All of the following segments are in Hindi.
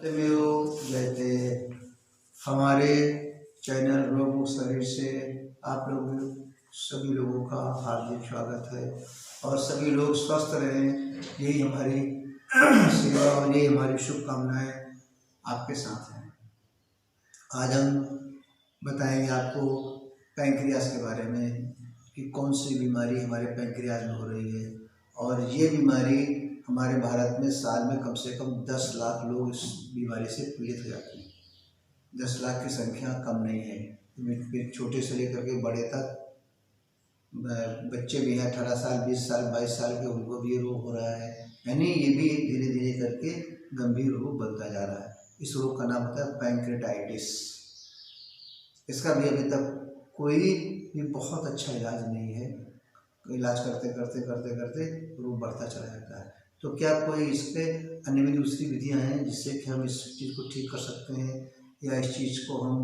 सत्यमेव जयते। हमारे चैनल रोग शरीर से आप लोग सभी लोगों का हार्दिक स्वागत है और सभी लोग स्वस्थ रहें, यही हमारी सेवा और यही हमारी शुभकामनाएं आपके साथ हैं। आज हम बताएंगे आपको पैंक्रियास के बारे में कि कौन सी बीमारी हमारे पैंक्रियास में हो रही है। और ये बीमारी हमारे भारत में साल में कम से कम 10 लाख लोग इस बीमारी से पीड़ित हो जाते हैं। 10 लाख की संख्या कम नहीं है। छोटे से लेकर के बड़े तक बच्चे भी हैं, 18 साल 20 साल 22 साल के, उनको भी ये रोग हो रहा है। यानी ये भी धीरे धीरे करके गंभीर रोग बनता जा रहा है। इस रोग का नाम होता है पैंक्रेटाइटिस। इसका भी अभी तक कोई भी बहुत अच्छा इलाज नहीं है। इलाज करते करते करते करते रोग बढ़ता चला जाता है। तो क्या कोई इस पर अन्य भी दूसरी विधियाँ हैं जिससे कि हम इस चीज़ को ठीक कर सकते हैं या इस चीज़ को हम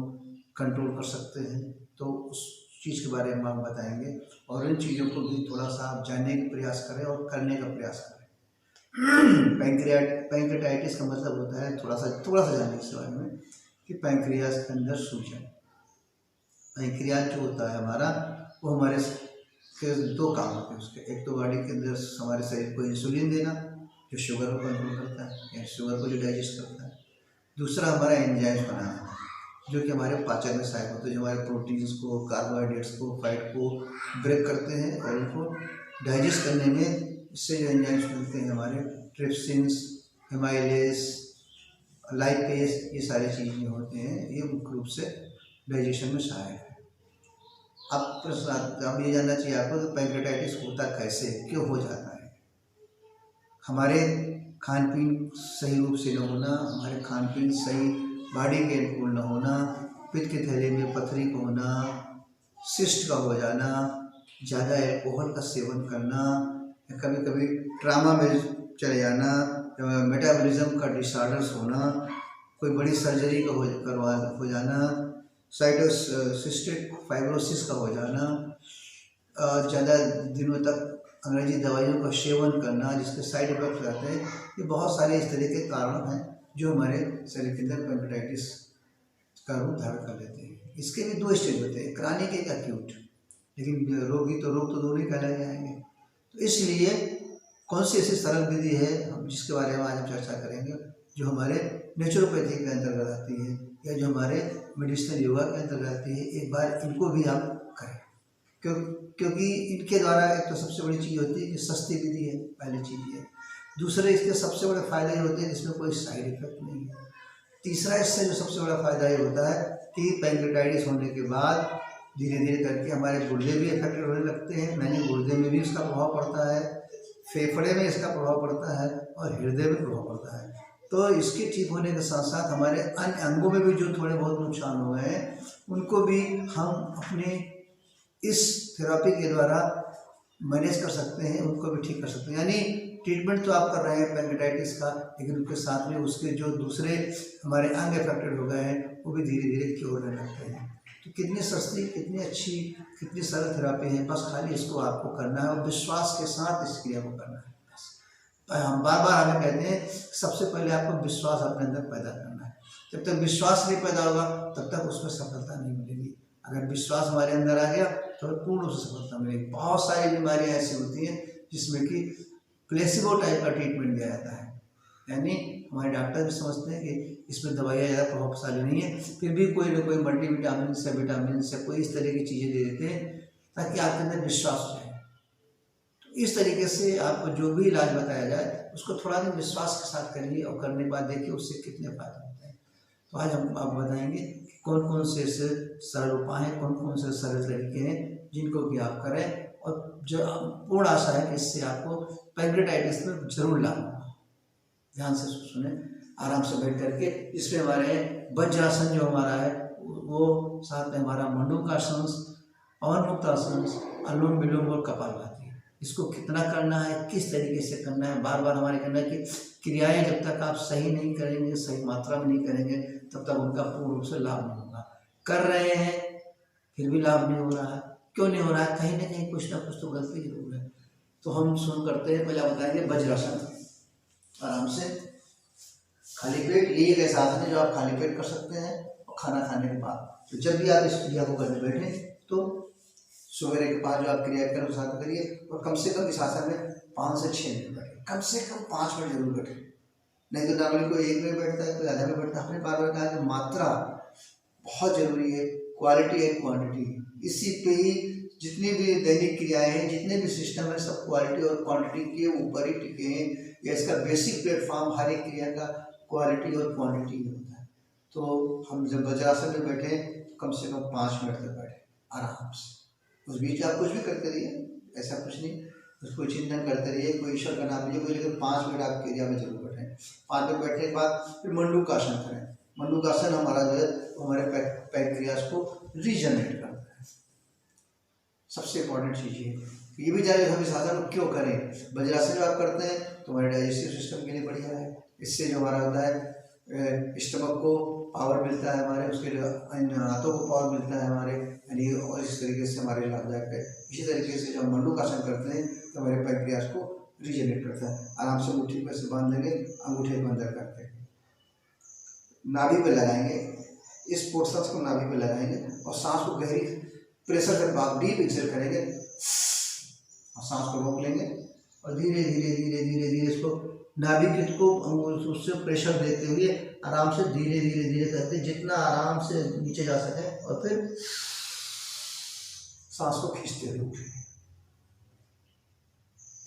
कंट्रोल कर सकते हैं? तो उस चीज़ के बारे में हम बताएंगे और इन चीज़ों को भी थोड़ा सा आप जानने का प्रयास करें और करने का प्रयास करें। पैंक्रेटाइटिस का मतलब होता है थोड़ा सा जानने इस बारे में कि पैंक्रियास के अंदर सूजन। पैंक्रियास जो होता है हमारा, वो हमारे के दो काम होते हैं उसके। एक तो बॉडी के अंदर हमारे शरीर को इंसुलिन देना जो शुगर को कंट्रोल करता है या शुगर को जो डाइजेस्ट करता है। दूसरा हमारा एंजाइम्स बनाना जो कि हमारे पाचन में सहायक होते हैं, जो हमारे प्रोटीन्स को, कार्बोहाइड्रेट्स को, फैट को ब्रेक करते हैं और उनको डाइजेस्ट करने में इससे जो एंजाइम्स मिलते हैं हमारे ट्रिप्सिन्स, एमाइलेज, लाइपेज, ये सारी चीज़ें होते हैं, ये मुख्य रूप से डाइजेशन में सहायक है। अब ये जानना चाहिए आपको कि पैंक्रेटाइटिस होता कैसे, क्यों हो जाता है। हमारे खान पीन सही रूप से न होना, हमारे खान पीन सही बॉडी के अनुकूल न होना, पित्त के थैले में पथरी का होना, सिस्ट का हो जाना, ज़्यादा अल्कोहल का सेवन करना, कभी कभी ट्रामा में चले जाना, मेटाबॉलिज्म का डिसऑर्डर्स होना, कोई बड़ी सर्जरी का हो जाना, साइटोसिस्टिक फाइब्रोसिस का हो जाना, ज़्यादा दिनों तक अंग्रेजी दवाइयों का सेवन करना जिसके साइड इफेक्ट रहते हैं। ये बहुत सारे इस तरह के कारण हैं जो हमारे शरीर के अंदर पैंक्रेटाइटिस का रूप धारण कर लेते हैं। इसके भी दो स्टेज होते हैं, क्रॉनिक एक एक्यूट। लेकिन रोग तो दोनों ही कहलाए जाएंगे। तो इसलिए कौन सी ऐसी सरल विधि है हम जिसके बारे में आज हम चर्चा करेंगे, जो हमारे नेचुरोपैथी के अंतर्गत आती है या जो हमारे मेडिसिनल योगा के अंतर्गत आती है। एक बार इनको भी आप करें क्योंकि इनके द्वारा एक तो सबसे बड़ी चीज़ होती है कि सस्ती विधि है, पहली चीज़ है। दूसरे इसके सबसे बड़े फायदे होते हैं जिसमें कोई साइड इफेक्ट नहीं है। तीसरा इससे जो सबसे बड़ा फायदा ये होता है कि पैंक्रेटाइटिस होने के बाद धीरे धीरे करके हमारे गुर्दे भी इफेक्टेड होने लगते हैं। यानी गुर्दे में भी इसका प्रभाव पड़ता है, फेफड़े में इसका प्रभाव पड़ता है और हृदय में प्रभाव पड़ता है। तो इसके ठीक होने के साथ साथ हमारे अन्य अंगों में भी जो थोड़े बहुत नुकसान हो गए हैं उनको भी हम अपने इस थेरेपी के द्वारा मैनेज कर सकते हैं, उनको भी ठीक कर सकते हैं। यानी ट्रीटमेंट तो आप कर रहे हैं पैंक्रेटाइटिस का, लेकिन उसके साथ में उसके जो दूसरे हमारे अंग अफेक्टेड हो गए हैं वो भी धीरे धीरे क्योर होने लगते हैं। तो कितनी सस्ती, कितनी अच्छी, कितनी सरल थेरेपी है। बस खाली इसको आपको करना है और विश्वास के साथ इस क्रिया को करना है। हम बार बार हमें कहते हैं सबसे पहले आपको विश्वास अपने अंदर पैदा करना है। जब तक विश्वास नहीं पैदा होगा तब तक उसमें सफलता नहीं मिलेगी। अगर विश्वास हमारे अंदर आ गया तो पूर्ण रूप से सफलता मिलेगी। बहुत सारी बीमारियां ऐसी होती हैं जिसमें कि प्लेसिबो टाइप का ट्रीटमेंट दिया जाता है। यानी हमारे डॉक्टर भी समझते हैं कि इसमें दवाइयाँ ज़्यादा प्रभावशाली नहीं है, फिर भी कोई ना कोई मल्टीविटामिन से, विटामिन से, कोई इस तरह की चीज़ें दे देते हैं ताकि आपके अंदर विश्वास हो जाए। इस तरीके से आपको जो भी इलाज बताया जाए उसको थोड़ा दिन विश्वास के साथ करिए और करने के बाद देखिए उससे कितने फायदे होते हैं। तो आज हम आपको बताएंगे कि कौन कौन से ऐसे सरल उपाय हैं, कौन कौन से सरल तरीके हैं जिनको कि आप करें और जो पूर्ण आशा है कि इससे आपको पैंक्रेटाइटिस में जरूर लाभ होगा। ध्यान से सुने, आराम से बैठ करके। इसमें हमारे वज्रासन जो हमारा है वो, साथ में हमारा मंडूकासन, पवन मुक्त आसन, अनुलोम विलोम और कपालभाति। इसको कितना करना है, किस तरीके से करना है, बार बार हमारे करना है कि क्रियाएं जब तक आप सही नहीं करेंगे, सही मात्रा में नहीं करेंगे तब तक उनका पूर्ण रूप से लाभ नहीं होगा। कर रहे हैं फिर भी लाभ नहीं हो रहा है, क्यों नहीं हो रहा है? कहीं ना कहीं कुछ ना कुछ तो गलती जरूर है। तो हम शुरू करते हैं। पहले बताएंगे वज्रासन। आराम से खाली पेट ये एक ऐसा आसन है जो आप खाली पेट कर सकते हैं और खाना खाने के बाद। तो जब भी आप इस क्रिया को करने बैठे तो सवेरे के बाद जो आप क्रिया करें उस आसन करिए और कम से कम इस आसन में 5 से 6 मिनट बैठे, कम से कम 5 मिनट जरूर बैठे। नहीं तो नॉर्मली कोई 1 मिनट बैठता है, कोई आधा मिनट बैठता है। हमने बार बार कहा कि मात्रा बहुत जरूरी है, क्वालिटी एंड क्वांटिटी। इसी पे ही जितनी भी दैनिक क्रियाएं हैं, जितने भी सिस्टम है, सब क्वालिटी और क्वांटिटी के ऊपर ही टिके हैं। या इसका बेसिक प्लेटफॉर्म हर एक क्रिया का क्वालिटी और क्वांटिटी होता है। तो हम जब वज्रासन में बैठे तो कम से कम 5 मिनट तक बैठे आराम से। उस बीच आप कुछ भी करते रहिए, ऐसा कुछ नहीं, उसको चिंतन करते रहिए, कोई ईश्वर का नाम लीजिए, लेकिन 5 मिनट आप क्रिया में जरूर बैठें। 5 मिनट बैठने के बाद फिर मंडूकासन करें। मंडूकासन हमारा जो है हमारे पैर क्रियास को रीजनरेट करता है। सबसे इम्पोर्टेंट चीज़ ये भी जाने हम इस आसन को क्यों करें। वज्रासन जब आप करते हैं तो हमारे डाइजेस्टिव सिस्टम के लिए बढ़िया है। इससे जो हमारा होता है स्टमक को पावर मिलता है, हमारे उसके हाथों को पावर मिलता है हमारे, यानी और इस तरीके से हमारे लाभदायक है। इसी तरीके से जब हम मंडूकासन करते हैं तो हमारे पैंक्रियास को रीजनरेट करता है। आराम से मुट्ठी पर से बांध लेंगे, अंगूठे को अंदर करते हैं, नाभि पे लगाएंगे, इस पोर्शन को नाभि पे लगाएंगे और सांस को गहरी प्रेशर से आप डीप एक्सेल करेंगे और सांस को रोक लेंगे और धीरे धीरे धीरे धीरे धीरे इसको नाभि को उससे प्रेशर देते हुए आराम से धीरे धीरे धीरे करके जितना आराम से नीचे जा सके और फिर सांस को खींचते हुए उठेंगे।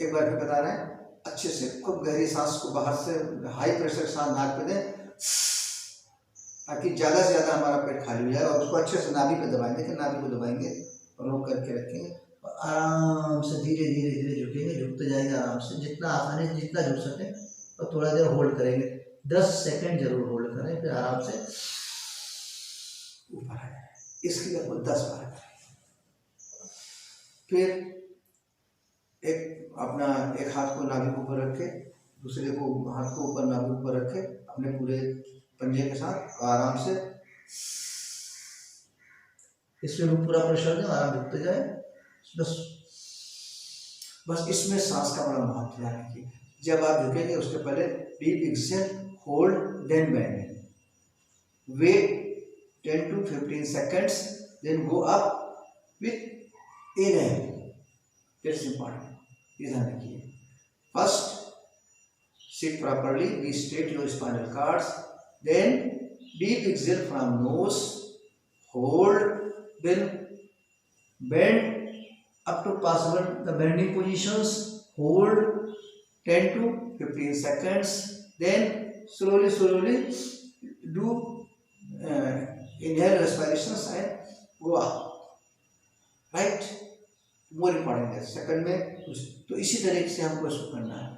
एक बार फिर बता रहे हैं, अच्छे से खूब गहरी सांस को बाहर से हाई प्रेशर सांस नाक पे दें ताकि ज़्यादा से ज़्यादा हमारा पेट खाली हो जाए और उसको अच्छे से नाभि पे दबाएंगे। देखिए नाभि को दबाएंगे और रोक करके रखेंगे और आराम से धीरे धीरे धीरे झुकेंगे, झुकते जाएंगे आराम से, जितना आसान है जितना झुक सके। और थोड़ा देर होल्ड करेंगे, 10 सेकंड जरूर होल्ड करें, फिर आराम से ऊपर आ जाए। इसके लिए 10 बार करें। फिर अपना एक हाथ को नाभि के ऊपर रखे, दूसरे को हाथ को ऊपर नाभि के ऊपर रखे, अपने पूरे पंजे के साथ आराम से इसमें पूरा प्रेशर दें, आराम झुकते जाए। बस इसमें सांस का बड़ा महत्व ध्यान रखिए। जब आप झुकेंगे उसके पहले deep exhale, hold, then bend, wait 10 to 15 seconds, then go up with inhale. That's important. ये ध्यान रखिए। First, sit properly. We straight your spinal cords. Then deep exhale from nose. Hold. Then bend up to possible the bending positions. Hold 10 to 15 seconds. Then slowly do inhale respirations and go up. Right? More important है। सेकंड में तो इसी तरीके से हमको इसको करना है।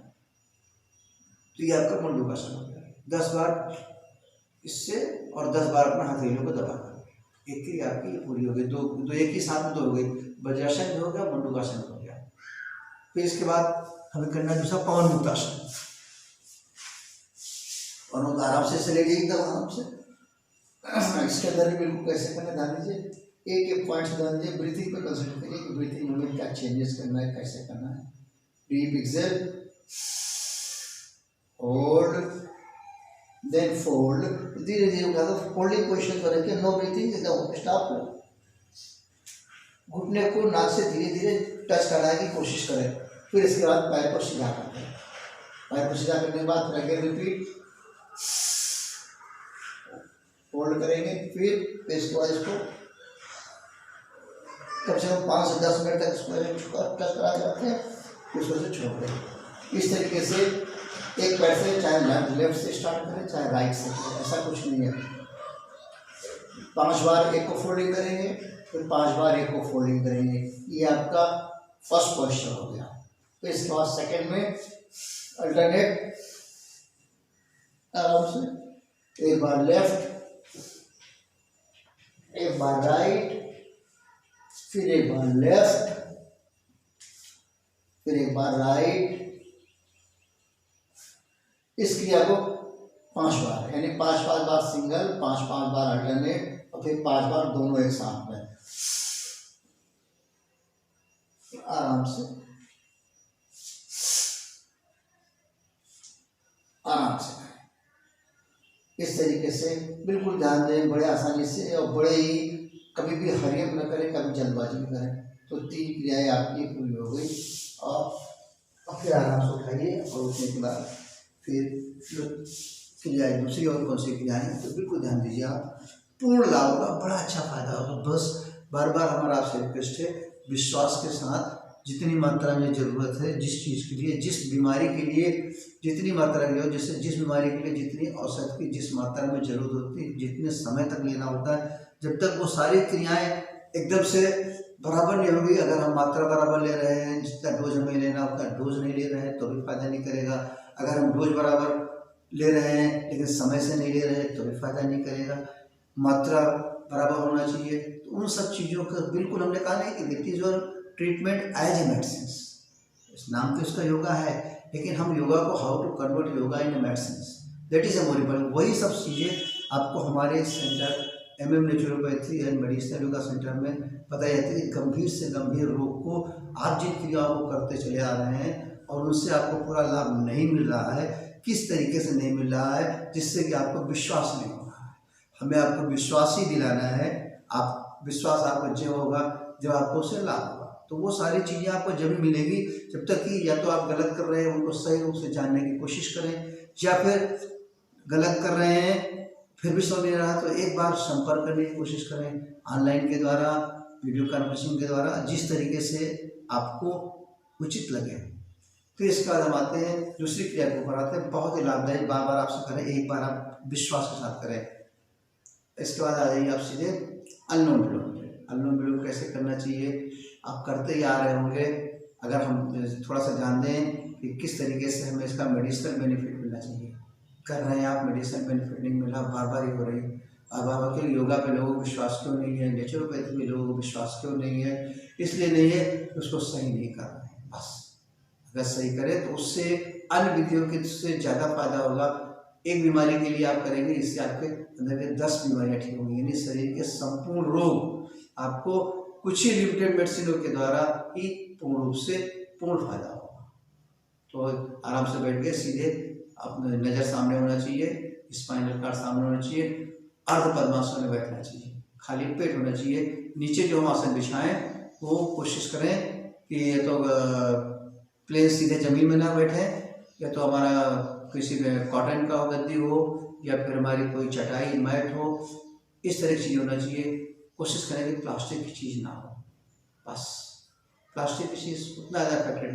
तो ये आपका मंडूकासन हो गया। 10 बार इससे और 10 बार अपना हथेलियों को दबाकर। एक क्रिया आपकी ये पूरी हो गई। दो एक ही साथ में 2 हो गई। वज्रासन भी हो गया, मंडूकासन हो गया। फिर इसके बाद हमें करना है दूसरा पवन मुक्तासन। और आराम से लेके एकदम आराम से इसके अंदर भी बिल्कुल कैसे करना ध्यान दीजिए। एक पॉइंट ध्यान दीजिए, ब्रीथिंग पे कंसंट्रेट करिए कि ब्रीथिंग में क्या चेंजेस करना है, कैसे करना है। Deep exhale, hold, then fold, धीरे धीरे उठा दो। फोल्डिंग पोजीशन करेंगे, नो ब्रीथिंग, एकदम स्टॉप। घुटने को नाक से धीरे धीरे टच कराने की कोशिश करें। फिर इसके बाद पैर को सीधा करते हैं। पैर को सीधा करने के बाद अगेन रिपीट, होल्ड करेंगे। फिर इसके बाद इसको कम से कम 5 से 10 मिनट तक इसको टच करा के रखें, फिर उसको से छोड़ दें। इस तरीके से एक पैर से, चाहे लेफ्ट से स्टार्ट करें चाहे राइट से करें, ऐसा कुछ नहीं है। 5 बार एक को फोल्डिंग करेंगे, फिर 5 बार एक को फोल्डिंग करेंगे। ये आपका फर्स्ट पोस्चर हो गया। तो इसके बाद सेकंड में अल्टरनेट आराम से, एक बार लेफ्ट, एक बार राइट, फिर एक बार लेफ्ट, फिर एक बार राइट। इस क्रिया को 5 बार, यानी 5 बार सिंगल, 5 बार अल्टरनेट और फिर 5 बार दोनों एक साथ में आराम से इस तरीके से बिल्कुल ध्यान दें, बड़े आसानी से और बड़े ही, कभी भी हरियम न करें, कभी जल्दबाजी में करें। तो 3 क्रियाएं आपकी पूरी हो गई। और फिर आराम से उठाइए और उठने के बाद फिर क्रियाएं दूसरी और कौन सी क्रियाएं, तो बिल्कुल ध्यान दीजिए आप, पूर्ण लाभ होगा, बड़ा अच्छा फायदा होगा। बस बार बार हमारा आपसे रिक्वेस्ट है, विश्वास के साथ जितनी मात्रा में ज़रूरत है, जिस चीज़ के लिए, जिस बीमारी के लिए जितनी मात्रा की हो, जैसे जिस बीमारी के लिए जितनी औषध की जिस मात्रा में ज़रूरत होती है, जितने समय तक लेना होता है, जब तक वो सारी क्रियाएं एकदम से बराबर नहीं होगी, अगर हम मात्रा बराबर ले रहे हैं, जितना डोज हमें लेना होता है डोज नहीं ले रहे हैं तो भी फायदा नहीं करेगा। अगर हम डोज बराबर ले रहे हैं लेकिन समय से नहीं ले रहे हैं तो भी फायदा नहीं करेगा। मात्रा बराबर होना चाहिए। तो उन सब चीज़ों का बिल्कुल हमने कहा नहीं कि that is your treatment as a medicine. इस नाम तो इसका योगा है, लेकिन हम योगा को how to convert yoga in a medicine, that is a more important. वही सब चीज़ें आपको हमारे centre MM naturopathy and medicinal yoga centre में बताई जाती है। गंभीर से गंभीर रोग को आप जिन क्रियाओं को करते चले आ रहे हैं और उनसे आपको पूरा लाभ नहीं मिल रहा है, किस तरीके से नहीं मिल रहा है, जिससे कि आपको विश्वास नहीं हो रहा है, हमें आपको विश्वास ही दिलाना है। आप विश्वास आपको जब होगा जब आपको उससे लाभ होगा। तो वो सारी चीज़ें आपको जब मिलेगी जब तक कि या तो आप गलत कर रहे हैं उनको सही रूप से जानने की कोशिश करें, या फिर गलत कर रहे हैं फिर भी समझ नहीं रहा तो एक बार संपर्क करने की कोशिश करें, ऑनलाइन के द्वारा, वीडियो कॉन्फ्रेंसिंग के द्वारा, जिस तरीके से आपको उचित लगे। फिर इसके बाद हम आते हैं दूसरी क्रिया को कराते हैं, बहुत ही लाभदायक, बार बार आपसे करें, एक बार आप विश्वास के साथ करें। इसके बाद आ जाइए आप सीधे अनुलोम विलोम। अनुलोम विलोम कैसे करना चाहिए आप करते ही आ रहे होंगे। अगर हम थोड़ा सा जान दें कि किस तरीके से हमें इसका मेडिसिनल बेनिफिट मिलना चाहिए, कर रहे हैं आप, मेडिसिनल बेनिफिट नहीं मिला, बार बार ही हो रही। अब आप के योगा पे लोगों को विश्वास क्यों नहीं है, नेचुरोपैथी में लोगों को विश्वास क्यों नहीं है, इसलिए नहीं है उसको सही नहीं कर रहे हैं। बस अगर सही करें तो उससे अन्य विधियों के से ज़्यादा फायदा होगा। एक बीमारी के लिए आप करेंगे, इससे आपके अंदर के 10 बीमारियाँ ठीक होंगी, यानी शरीर के संपूर्ण रोग आपको कुछ ही लिमिटेड मेडिसिनों के द्वारा ही पूर्ण रूप से पूर्ण फायदा होगा। तो आराम से बैठ के सीधे अपने नज़र सामने होना चाहिए, स्पाइनल कार्ड सामने होना चाहिए, अर्ध पद्मासन में बैठना चाहिए, खाली पेट होना चाहिए। नीचे जो हम आसन बिछाएं वो कोशिश करें कि ये तो प्लेन सीधे जमीन में ना बैठे, या तो हमारा किसी में कॉटन का गद्दी हो या फिर हमारी कोई चटाई मैट हो, इस तरह की चीज़ होना चाहिए। कोशिश करें कि प्लास्टिक की चीज़ ना हो, बस प्लास्टिक की चीज़ उतना ज़्यादा इफेक्टेड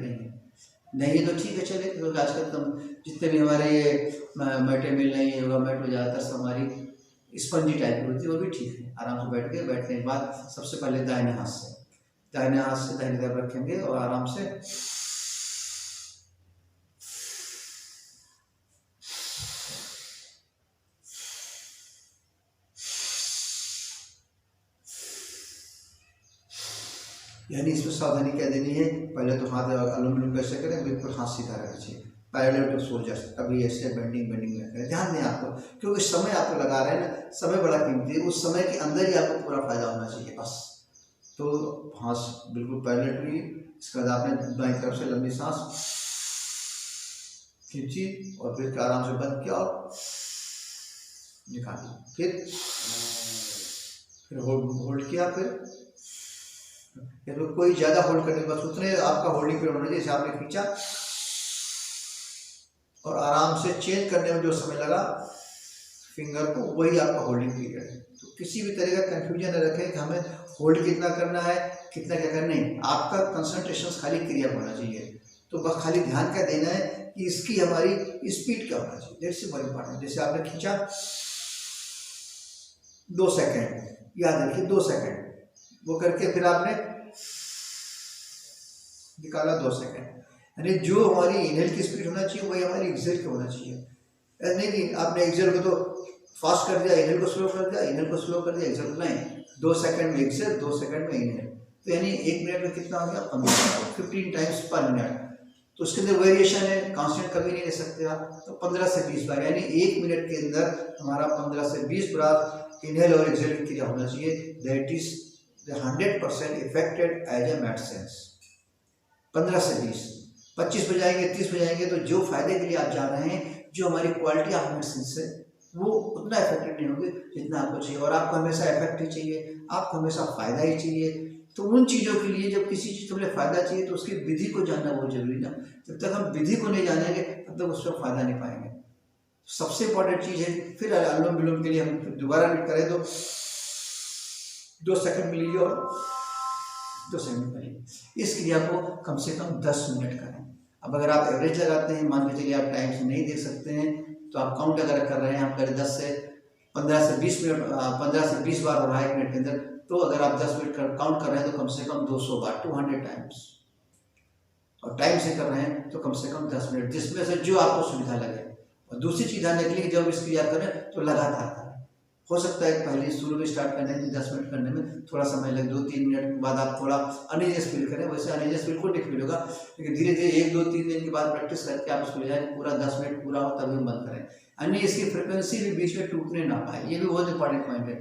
नहीं है तो ठीक है चले। क्योंकि आजकल तो जितने भी हमारे ये मैटें मिल रही हैं योगा मैट में, ज़्यादातर सब हमारी स्पंजी टाइप की होती है, वो भी ठीक है। आराम से बैठ के, बैठने के बाद सबसे पहले दाहिने हाथ से दाहिनी तरफ रखेंगे और आराम से यानी इसमें सावधानी क्या देनी है, पहले तो हाथ अनुलोम विलोम कैसे करें, बिल्कुल हाथ सीधा रखना चाहिए, पैरेलल टू शोल्डर, कभी ऐसे बेंडिंग में करें। ध्यान दें आपको, क्योंकि समय आपको लगा रहे हैं ना, समय बड़ा कीमती है, उस समय के अंदर ही आपको पूरा फायदा होना चाहिए बस। तो हाथ बिल्कुल पैरेलल टू, इसके बाद आपने दाईं तरफ से लंबी सांस खींची और फिर आराम से बंद किया और निकाली, फिर होल्ड किया, फिर तो कोई ज्यादा होल्ड करने, बस उतने आपका होल्डिंग पीरियड होना चाहिए। जैसे आपने खींचा और आराम से चेंज करने में जो समय लगा फिंगर को, वही आपका होल्डिंग पीरियड है। तो किसी भी तरह का कंफ्यूजन न रखें कि हमें होल्ड कितना करना है, कितना क्या करना है। आपका कंसंट्रेशन खाली क्रिया होना चाहिए। तो बस खाली ध्यान क्या देना है कि इसकी हमारी स्पीड क्या होना चाहिए, दैट्स वेरी इंपॉर्टेंट। जैसे आपने खींचा 2 सेकेंड, याद रखिए 2 सेकेंड, वो करके फिर आपने निकाला 2 सेकेंड, यानी जो हमारी इनहेल की स्पीड होना चाहिए वही हमारी एक्सेल की होना चाहिए। नहीं कि आपने एक्सेल को तो फास्ट कर दिया, इनहेल को स्लो कर दिया, इनहेल को स्लो कर दिया, एक्सेल को नहीं। 2 सेकेंड में एक्सेल, 2 सेकेंड में इनहेल, तो यानी 1 मिनट में कितना हो गया 15 टाइम्स पर मिनट। तो उसके अंदर वेरिएशन है, कांस्टेंट कभी नहीं ले सकते आप। तो 15 से 20 बार, यानी 1 मिनट के अंदर हमारा 15 से 20 बार इनहेल और एक्सेल की क्रिया होना चाहिए। That is 100% effected as a medicine. 15 से 20, 25 पे जाएंगे, 30 पे जाएंगे तो जो फायदे के लिए आप जा रहे हैं, जो हमारी क्वालिटी ऑफ मेडिसिन से वो उतना इफेक्टिव नहीं होंगे जितना आपको चाहिए। और आपको हमेशा इफेक्ट ही चाहिए, आपको हमेशा फ़ायदा ही चाहिए। तो उन चीज़ों के लिए जब किसी चीज़ को हमें फ़ायदा चाहिए तो उसकी विधि को जानना बहुत जरूरी ना। जब तक हम विधि को नहीं जानेंगे तब तक उसका फ़ायदा नहीं पाएंगे। सबसे इंपॉर्टेंट चीज़ है। फिर अनुलोम विलोम के लिए हम दोबारा करें तो 2 सेकंड में लीजिए और 2 सेकंड करिए। इस क्रिया को कम से कम 10 मिनट करें। अब अगर आप एवरेज लगाते हैं, मान के चलिए आप टाइम से नहीं देख सकते हैं, तो आप काउंट अगर कर रहे हैं, आप करें 15 से 20 मिनट, 15 से 20 बार हो रहा है 1 मिनट के अंदर, तो अगर आप 10 मिनट काउंट कर रहे हैं तो कम से कम 200 बार, 200 टाइम्स। और टाइम से कर रहे हैं तो कम से कम 10 मिनट, जिसमें से जो आपको सुविधा लगे। और दूसरी चीज़ ध्यान रखिए कि जब इस क्रिया करें तो लगातार करें। हो सकता है पहले शुरू में स्टार्ट करने में 10 मिनट करने में थोड़ा समय लगे, 2-3 मिनट के बाद आप थोड़ा अनइजीनेस फील करें। वैसे अनइजीनेस बिल्कुल नहीं फील होगा, लेकिन धीरे धीरे 1-2-3 दिन के बाद प्रैक्टिस करके आप उसको ले जाएं, पूरा 10 मिनट पूरा हो तभी हम बंद करें। यानी इसकी फ्रिक्वेंसी भी बीच में टूटने ना पाए, ये भी बहुत इंपॉर्टेंट पॉइंट है।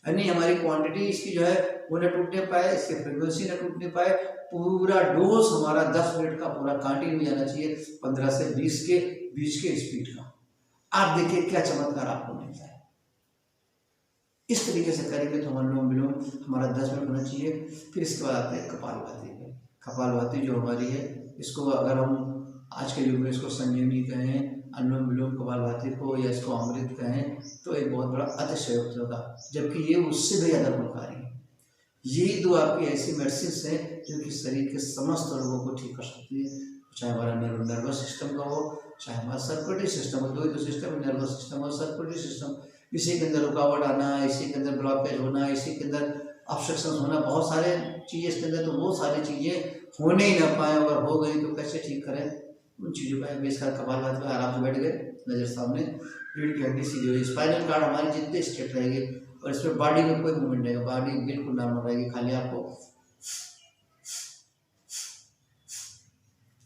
यानी हमारी क्वांटिटी इसकी जो है वो न टूटने पाए, इसकी फ्रिक्वेंसी न टूटने पाए। पूरा डोज हमारा 10 मिनट का पूरा कंटिन्यू जाना चाहिए, 15 से 20 के बीच के स्पीड का। आप देखिए क्या चमत्कार आपको मिलता है। इस तरीके से करेंगे तो अनुलोम विलोम हमारा 10 मिनट होना चाहिए। फिर इसके बाद आते हैं कपालभाति पे। कपालभाति जो हमारी है, इसको अगर हम आज के युग में इसको संजीवनी कहें, अनुलोम विलोम कपालभाति को, या इसको अमृत कहें, तो एक बहुत बड़ा अतिशयोक्ति होगा, जबकि ये उससे भी ज़्यादा गुणकारी है। यही 2 आपकी ऐसी मेडिसिन हैं जो कि शरीर के समस्त रोगों को ठीक कर सकती है, चाहे हमारा नर्वस सिस्टम का हो, चाहे हमारा सर्कुलेटरी सिस्टम हो। 2 सिस्टम, नर्वस सिस्टम और सर्कुलेटरी सिस्टम। इसी के अंदर रुकावट आना, इसी के अंदर ब्लॉकेज होना, इसी के अंदर ऑब्स्ट्रक्शन होना, बहुत सारे चीज़ें इसके अंदर। तो वो सारी चीज़ें होने ही ना पाए, अगर हो गई तो कैसे ठीक करें, उन चीज़ों का बेस कर कपालभाति पे आराम से बैठ गए, नज़र सामने, रीढ़ की हड्डी सीधी हुई, स्पाइनल कार्ड हमारी जितने स्ट्रेट रहेगी, और इसमें बॉडी में कोई मूवमेंट नहीं है, बॉडी बिल्कुल नॉर्मल रहेगी। खाली आपको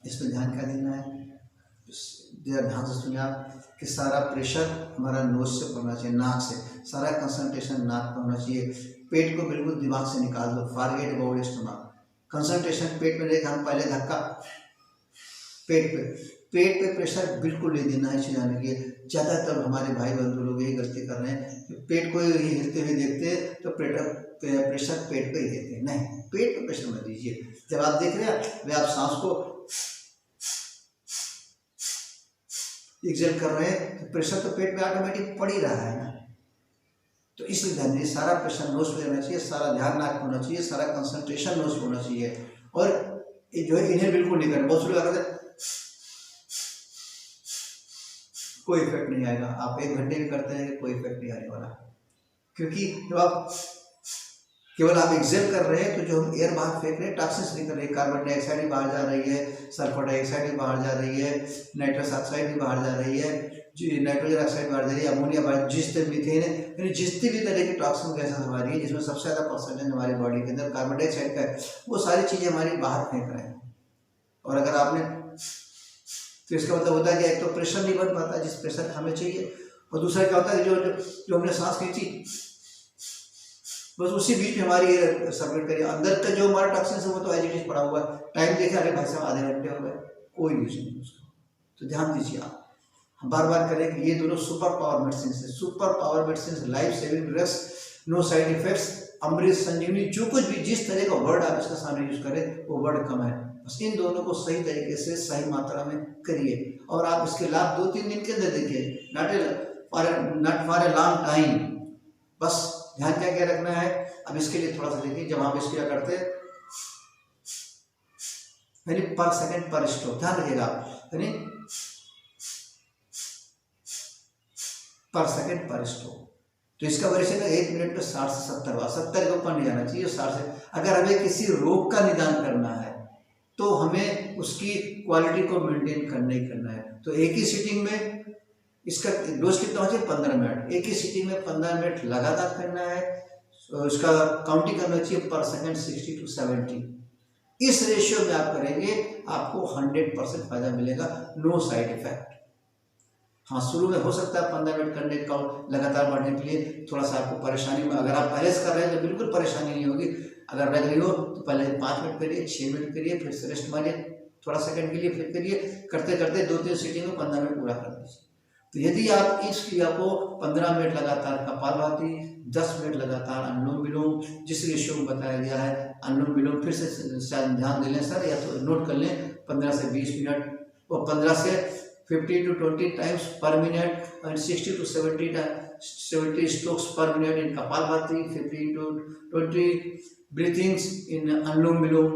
इसमें ध्यान क्या देना है, ध्यान से सुनिए आप कि सारा प्रेशर हमारा नोज से पड़ना चाहिए, नाक से। सारा कंसंट्रेशन नाक पर होना चाहिए। पेट को बिल्कुल दिमाग से निकाल दो, फॉरगेट अबाउट स्टमक। कंसंट्रेशन पेट में रहेगा। हम पहले धक्का पेट पे प्रेशर बिल्कुल नहीं देना है चिल्लाने के। ज़्यादातर हमारे भाई बंधु लोग यही गलती कर रहे हैं कि पेट को ही हिलते हुए देखते हैं तो प्रेशर पेट पे ही देते हैं। नहीं, पेट पे प्रेशर मत दीजिए। जब आप देख रहे हैं वे आप सांस को एक्सेल कर रहे हैं तो प्रेशर तो पेट में ऑटोमेटिक पड़ ही रहा है ना। तो इसलिए ध्यान दीजिए, सारा प्रेशर नोज पे रहना चाहिए, सारा ध्यान नाक होना चाहिए, सारा कंसंट्रेशन नोज पे होना चाहिए। और जो है इन्हें बिल्कुल नहीं करना। बहुत से लोग कोई इफेक्ट नहीं आएगा। आप 1 घंटे भी करते हैं कोई इफेक्ट नहीं आने वाला, क्योंकि जब आप केवल आप एक्सेल कर रहे हैं तो जो हम एयर बाहर फेंक रहे हैं टॉक्सिन्स नहीं कर रहे हैं। कार्बन डाइऑक्साइड भी बाहर जा रही है, सल्फर डाइऑक्साइड भी बाहर जा रही है, नाइट्रस ऑक्साइड भी बाहर जा रही है, नाइट्रोजन ऑक्साइड बाहर जा रही है, अमोनिया बाहर, जितने मीथेन है, यानी जितनी भी तरह की टॉक्सिन गैसें हमारी है, जिसमें सबसे ज़्यादा परसेंटेज हमारी बॉडी के अंदर कार्बन डाइऑक्साइड का है, वो सारी चीज़ें हमारी बाहर फेंक रहे हैं। और अगर आपने, तो इसका मतलब होता है कि एक तो प्रेशर नहीं बन पाता जिस प्रेशर हमें चाहिए, और दूसरा क्या होता है जो हमने सांस खींची बस उसी बीच में हमारी सर्कुलेट करिए। अंदर का जो हमारा टॉक्सिन है वो तो एज इट इज पड़ा हुआ है। टाइम देखे, अरे भाई साहब आधे घंटे हो गए, कोई यूज नहीं उसका। तो ध्यान दीजिए आप, हम बार बार करें कि ये दोनों सुपर पावर मेडिसिन है। Super power medicine, life saving drugs, no side effects, अमृत, संजीवनी, जो कुछ भी जिस तरह का वर्ड आप इसका सामने यूज करें वो वर्ड कम है। बस इन दोनों को सही तरीके से सही मात्रा में करिए और आप इसके लाभ 2-3 दिन के अंदर देखिए, not for a long time. बस ध्यान क्या क्या रखना है, अब इसके लिए थोड़ा सा देखिए। जब आप इसके क्या करते हैं, यानी पर सेकंड पर स्ट्रोक, ध्यान रखिएगा, यानी पर सेकंड पर स्ट्रोक। तो इसका वेरिएशन है 1 मिनट में 60 से 70 बार। 70 के ऊपर नहीं जाना चाहिए, 60 से। अगर हमें किसी रोग का निदान करना है तो हमें उसकी क्वालिटी को मेंटेन करना ही करना है। तो एक ही सीटिंग में इसका डोज कितना हो चाहिए, 15 मिनट। एक ही सीटिंग में 15 मिनट लगातार करना है। उसका काउंटिंग करना चाहिए पर सेकंड 60 to 70। इस रेशियो में आप करेंगे आपको 100% फायदा मिलेगा, नो साइड इफेक्ट। हाँ, शुरू में हो सकता है 15 मिनट करने का लगातार बढ़ने के लिए थोड़ा सा आपको परेशानी में, अगर आप पहले से कर रहे हैं तो बिल्कुल परेशानी नहीं होगी। अगर लग रही हो तो पहले 5 मिनट करिए, 6 मिनट करिए, फिर से रेस्ट मारिए थोड़ा सेकंड के लिए, फिर करिए। करते करते 2-3 सीटिंग में 15 मिनट पूरा कर दीजिए। तो यदि आप इस क्रिया को 15 मिनट लगातार कपालभाति, 10 मिनट लगातार अनुलोम विलोम, जिस रेशियो में बताया गया है अनुलोम विलोम, फिर से शायद ध्यान दे लें सर, या तो नोट कर लें, 15 से 20 मिनट और 15 से 15 to 20 टाइम्स पर मिनट एंड 60 to 70 स्ट्रोक्स पर minute in kapalbhati, 15 to 20 breathings इन अनुलोम विलोम।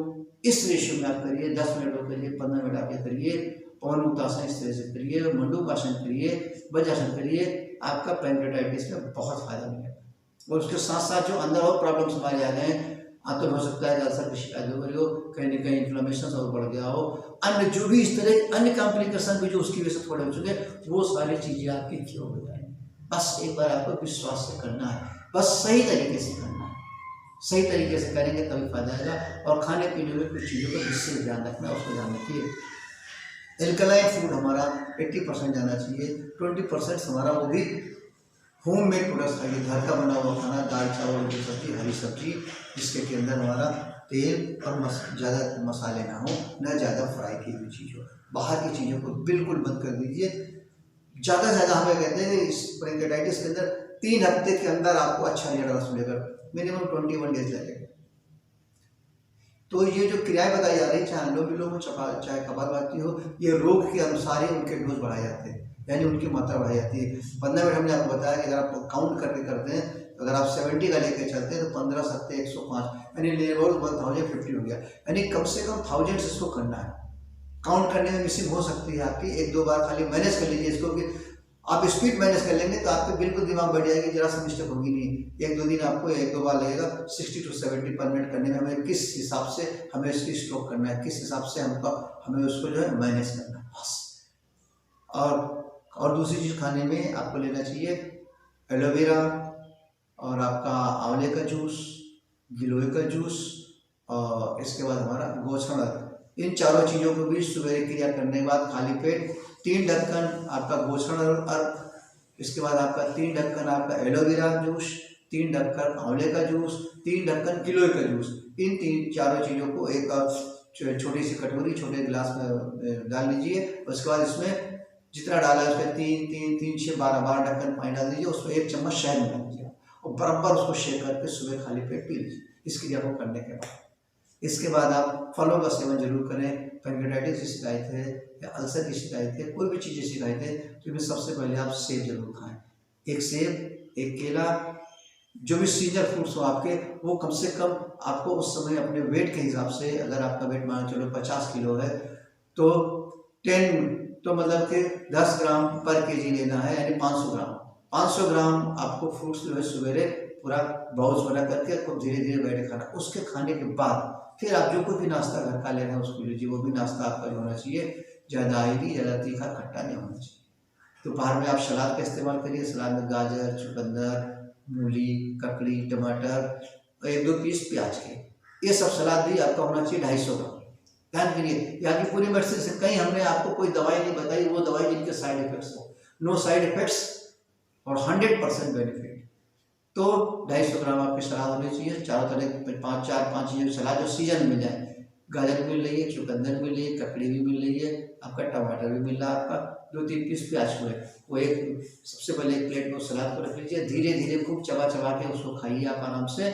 इस रेशियो में आप करिए, 10 मिनट आप करिए, 15 मिनट आप करिए, पवन मुक्तासन इस तरह से करिए, मंडूकासन करिए, वज्रासन करिए, आपका पैंक्रेटाइटिस में बहुत फायदा मिलेगा। और उसके साथ साथ जो अंदर और प्रॉब्लम्स हमारे आ गए हैं, तो हो सकता है अल्सर की शिकायत हो गई हो, कहीं ना कहीं इन्फ्लेमेशन और बढ़ गया हो, अन्य जो भी इस तरह अन्य कॉम्प्लिकेशन भी जो उसकी वजह से थोड़े हो चुके, वो सारी चीज़ें आपकी क्योर हो जाएंगी। बस एक बार आपको विश्वास से करना है, बस सही तरीके से करना है, सही तरीके से करेंगे तभी फायदा आएगा। और खाने पीने में कुछ चीज़ों का विशेष ध्यान रखना है, उसको ध्यान रखिए। एल्कलाइन फूड हमारा 80% जाना चाहिए, 20% हमारा वो भी होम मेड प्रोडक्ट्स खाइए, घर का बना हुआ खाना, दाल चावल की सब्जी, हरी सब्जी, जिसके अंदर हमारा तेल और ज़्यादा मसाले ना हो, न ज़्यादा फ्राई की हुई चीज़ हो। बाहर की चीज़ों को बिल्कुल बंद कर दीजिए। ज़्यादा से ज़्यादा हमें कहते हैं इस पैंक्रेटाइटिस के अंदर 3 हफ्ते के अंदर आपको अच्छा रिजल्ट मिलेगा, मिनिमम 21 डेज लगेगा। तो ये जो क्रियाएं बताई जा रही, चाहे अनुलोम विलोम हो, चाहे कपालभाति हो, ये रोग के अनुसार ही उनके डोज बढ़ाए जाते हैं, यानी उनकी मात्रा बढ़ाई जाती है। 15 मिनट हमने आपको बताया कि अगर आप काउंट करके करते हैं, तो अगर आप 70 का लेके चलते हैं तो 15 सत्ते 105, यानी लेवल 1050 हो गया, यानी कम से कम 1000 इसको करना है। काउंट करने में मिसिंग हो सकती है आपकी, 1-2 बार खाली मैनेज कर लीजिए इसको, कि आप स्पीड मैनेज कर लेंगे तो आपके बिल्कुल दिमाग बढ़ जाएगी, जरा सा मिस्टेक होगी नहीं। 1-2 दिन आपको 1-2 बार लगेगा 60 to 70 पर मिनट करने में, हमें किस हिसाब से हमें इसकी स्ट्रोक करना है, किस हिसाब से हमें उसको जो है मैनेज करना है, बस। और दूसरी चीज़ खाने में आपको लेना चाहिए एलोवेरा, और आपका आंवले का जूस, गिलोय का जूस, और इसके बाद हमारा गोछड़। इन चारों चीज़ों को भी सुबह क्रिया करने के बाद खाली पेट 3 ढक्कन आपका गोछड़ अर्क, इसके बाद आपका 3 ढक्कन आपका एलोवेरा जूस, 3 ढक्कन आंवले का जूस, 3 ढक्कन गिलोय का जूस। इन 3-4 चीज़ों को एक छोटी सी कटोरी, छोटे गिलास में डाल लीजिए। उसके बाद इसमें जितना डाला है उसमें 3 6 12 ढक्कन पानी डाल दीजिए, उसमें 1 चम्मच शहद मिला दीजिए और बराबर उसको शेक करके सुबह खाली पेट पी लीजिए इस क्रिया को करने के बाद। इसके बाद आप फलों का सेवन जरूर करें। पैंक्रेटाइटिस की शिकायत है या अल्सर की शिकायत है, कोई भी चीज़ की शिकायत है, तो इसमें सबसे पहले आप सेब जरूर खाएं। 1 सेब, 1 केला, जो भी सीजनल फ्रूट्स हो आपके, वो कम से कम आपको उस समय अपने वेट के हिसाब से, अगर आपका वेट मान चलो 50 किलो है तो 10 तो मतलब कि 10 ग्राम पर केजी लेना है, यानी 500 ग्राम आपको फ्रूट्स जो है सवेरे पूरा बाउल्स बना करके खूब धीरे धीरे बैठे खाना। उसके खाने के बाद फिर आप जो कोई भी नाश्ता घर का लेना है उसको लीजिए, वो भी नाश्ता आपका जो होना चाहिए ज़्यादा ऑयली, ज़्यादा तीखा खट्टा नहीं होना चाहिए। दोपहर में आप सलाद का इस्तेमाल करिए, सलाद में गाजर, चुकंदर, मूली, ककड़ी, टमाटर और 1-2 पीस प्याज के, ये सब सलाद भी आपका होना चाहिए 250 ग्राम। ध्यान करिए, यहाँ की पूरी मेडिसिन से कहीं हमने आपको कोई दवाई नहीं बताई, वो दवाई जिनके साइड इफेक्ट्स हो, नो साइड इफेक्ट्स और 100% बेनिफिट। तो 250 ग्राम आपकी सलाद होनी चाहिए, चारों तरह 5 चीज़ें की सलाद जो सीजन मिल जाए। गाजर मिल रही है, चुकंदर मिल रही है, ककड़ी भी मिल रही है, आपका टमाटर भी मिल रहा है, आपका 2-3 पीस प्याज हुए, वो एक सबसे पहले एक प्लेट में सलाद को रख लीजिए, धीरे धीरे खूब चबा चबा के उसको खाइए आप आराम से।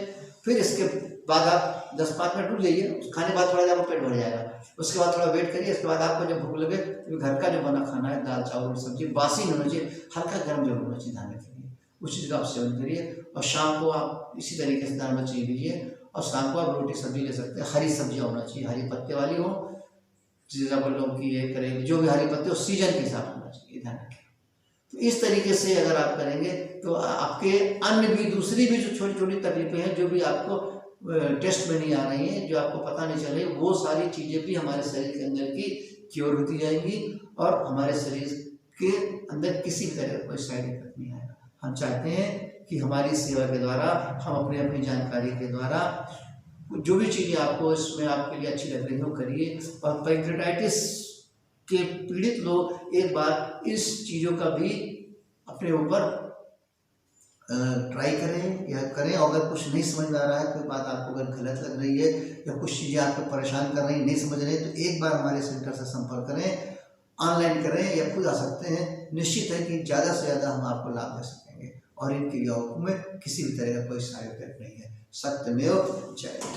फिर इसके बाद आप 10-5 मिनट रुक जाइए, खाने के बाद थोड़ा ज़्यादा पेट भर जाएगा, उसके बाद थोड़ा वेट करिए। इसके बाद आपको जब भूख लगे तो घर का जो बना खाना है, दाल चावल सब्जी, बासी नहीं होना चाहिए, हल्का गर्म जरूर होना चाहिए, ध्यान रखिए उस चीज़ का आप सेवन करिए। और शाम को आप इसी तरीके से दाल मछली लीजिए, और शाम को आप रोटी सब्जी ले सकते हैं। हरी सब्जियाँ होना चाहिए, हरी पत्ते वाली हो, जैसे आप लौकी है, करेले, जो भी हरी पत्ते हो सीजन के हिसाब से होना चाहिए, ध्यान रखिए। तो इस तरीके से अगर आप करेंगे तो आपके अन्य भी दूसरी भी जो छोटी छोटी तकलीफें हैं, जो भी आपको टेस्ट में नहीं आ रही हैं, जो आपको पता नहीं चल रही, वो सारी चीज़ें भी हमारे शरीर के अंदर की क्योर होती जाएंगी, और हमारे शरीर के अंदर किसी भी तरह का कोई साइड इफेक्ट नहीं आएगा। हम चाहते हैं कि हमारी सेवा के द्वारा, हम अपनी जानकारी के द्वारा जो भी चीज़ें आपको इसमें आपके लिए अच्छी लग रही हो करिए। और पैंक्रेटाइटिस के पीड़ित लोग एक बार इस चीज़ों का भी अपने ऊपर ट्राई करें या करें। अगर कुछ नहीं समझ में आ रहा है, कोई बात आपको अगर गलत लग रही है या कुछ चीज़ें आपको परेशान कर रही हैं, नहीं समझ रहे, तो एक बार हमारे सेंटर से संपर्क करें। ऑनलाइन करें या खुद आ सकते हैं। निश्चित है कि ज़्यादा से ज़्यादा हम आपको लाभ दे सकेंगे और इन क्रियाओं में किसी भी तरह का कोई साइड इफेक्ट नहीं है। सत्यमेव जयते।